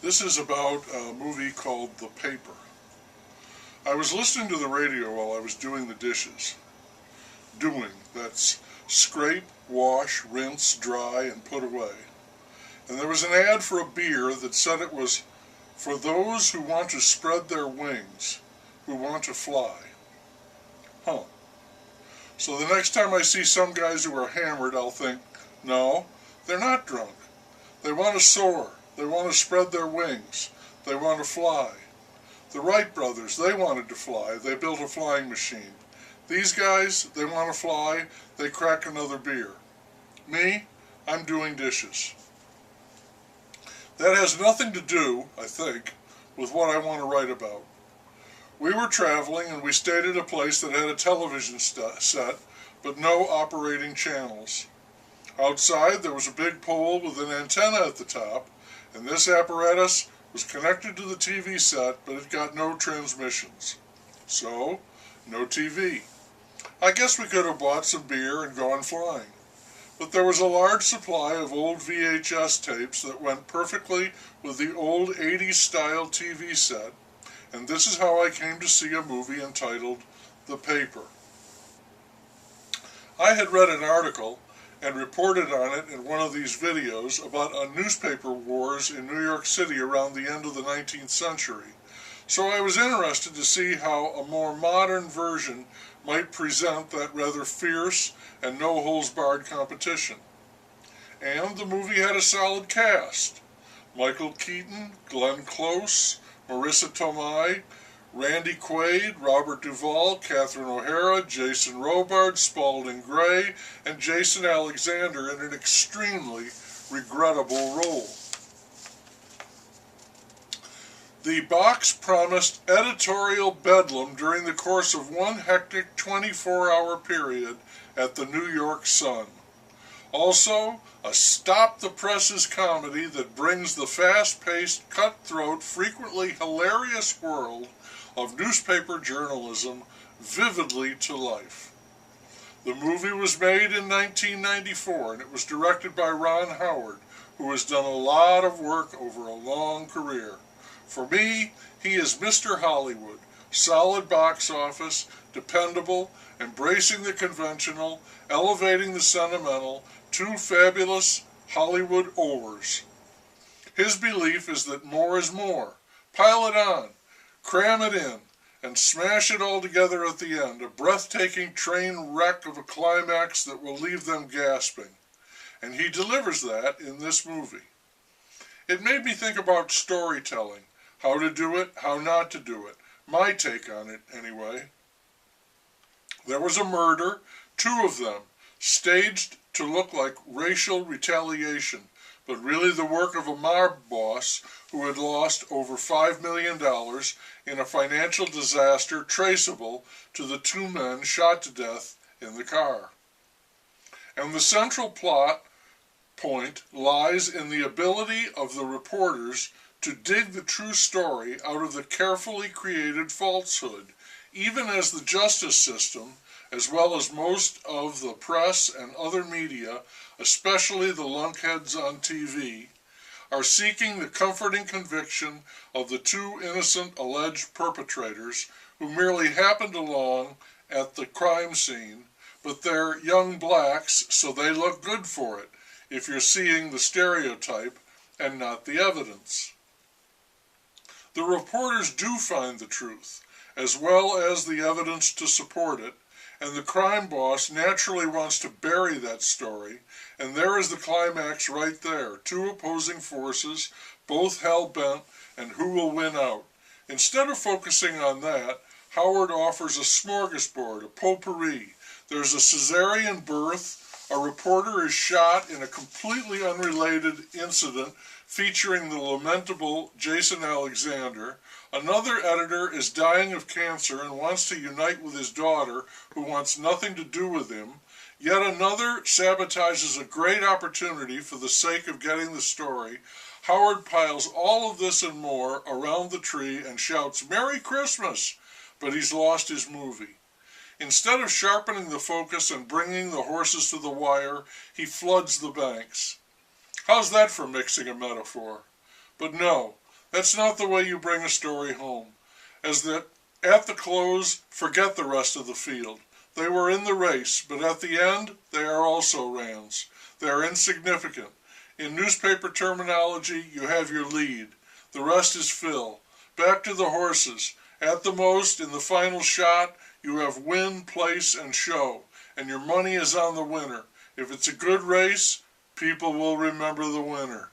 This is about a movie called The Paper. I was listening to the radio while I was doing the dishes. That's scrape, wash, rinse, dry, and put away. And there was an ad for a beer that said it was for those who want to spread their wings, who want to fly. So the next time I see some guys who are hammered, I'll think, no, they're not drunk. They want to soar. They want to spread their wings. They want to fly. The Wright brothers, they wanted to fly. They built a flying machine. These guys, they want to fly. They crack another beer. Me, I'm doing dishes. That has nothing to do, I think, with what I want to write about. We were traveling and we stayed at a place that had a television set, but no operating channels. Outside there was a big pole with an antenna at the top, and this apparatus was connected to the TV set, but it got no transmissions. So, no TV. I guess we could have bought some beer and gone flying. But there was a large supply of old VHS tapes that went perfectly with the old 80s style TV set, and this is how I came to see a movie entitled The Paper. I had read an article and reported on it in one of these videos about newspaper wars in New York City around the end of the 19th century. So I was interested to see how a more modern version might present that rather fierce and no-holds-barred competition. And the movie had a solid cast. Michael Keaton, Glenn Close, Marissa Tomei, Randy Quaid, Robert Duvall, Catherine O'Hara, Jason Robards, Spalding Gray, and Jason Alexander in an extremely regrettable role. The box promised editorial bedlam during the course of one hectic 24-hour period at the New York Sun. Also, a stop-the-presses comedy that brings the fast-paced, cutthroat, frequently hilarious world of newspaper journalism vividly to life. The movie was made in 1994, and it was directed by Ron Howard, who has done a lot of work over a long career. For me, he is Mr. Hollywood, solid box office, dependable, embracing the conventional, elevating the sentimental, two fabulous Hollywood-overs. His belief is that more is more. Pile it on, cram it in, and smash it all together at the end, a breathtaking train wreck of a climax that will leave them gasping. And he delivers that in this movie. It made me think about storytelling, how to do it, how not to do it. My take on it, anyway. There was a murder, two of them, staged to look like racial retaliation, but really the work of a mob boss who had lost over $5 million in a financial disaster traceable to the two men shot to death in the car. And the central plot point lies in the ability of the reporters to dig the true story out of the carefully created falsehood, even as the justice system, as well as most of the press and other media, especially the lunkheads on TV, are seeking the comforting conviction of the two innocent alleged perpetrators who merely happened along at the crime scene, but they're young blacks, so they look good for it, if you're seeing the stereotype and not the evidence. The reporters do find the truth, as well as the evidence to support it, and the crime boss naturally wants to bury that story, and there is the climax right there, two opposing forces, both hell-bent, and who will win out. Instead of focusing on that, Howard offers a smorgasbord, a potpourri. There's a cesarean birth, a reporter is shot in a completely unrelated incident featuring the lamentable Jason Alexander. Another editor is dying of cancer and wants to unite with his daughter, who wants nothing to do with him. Yet another sabotages a great opportunity for the sake of getting the story. Howard piles all of this and more around the tree and shouts, "Merry Christmas!" But he's lost his movie. Instead of sharpening the focus and bringing the horses to the wire, he floods the banks. How's that for mixing a metaphor? But no, That's not the way you bring a story home. As that at the close, forget the rest of the field. They were in the race, but at the end, they are also rans. They are insignificant. In newspaper terminology, you have your lead. The rest is fill. Back to the horses. At the most, in the final shot, you have win, place, and show, and your money is on the winner. If it's a good race, people will remember the winner.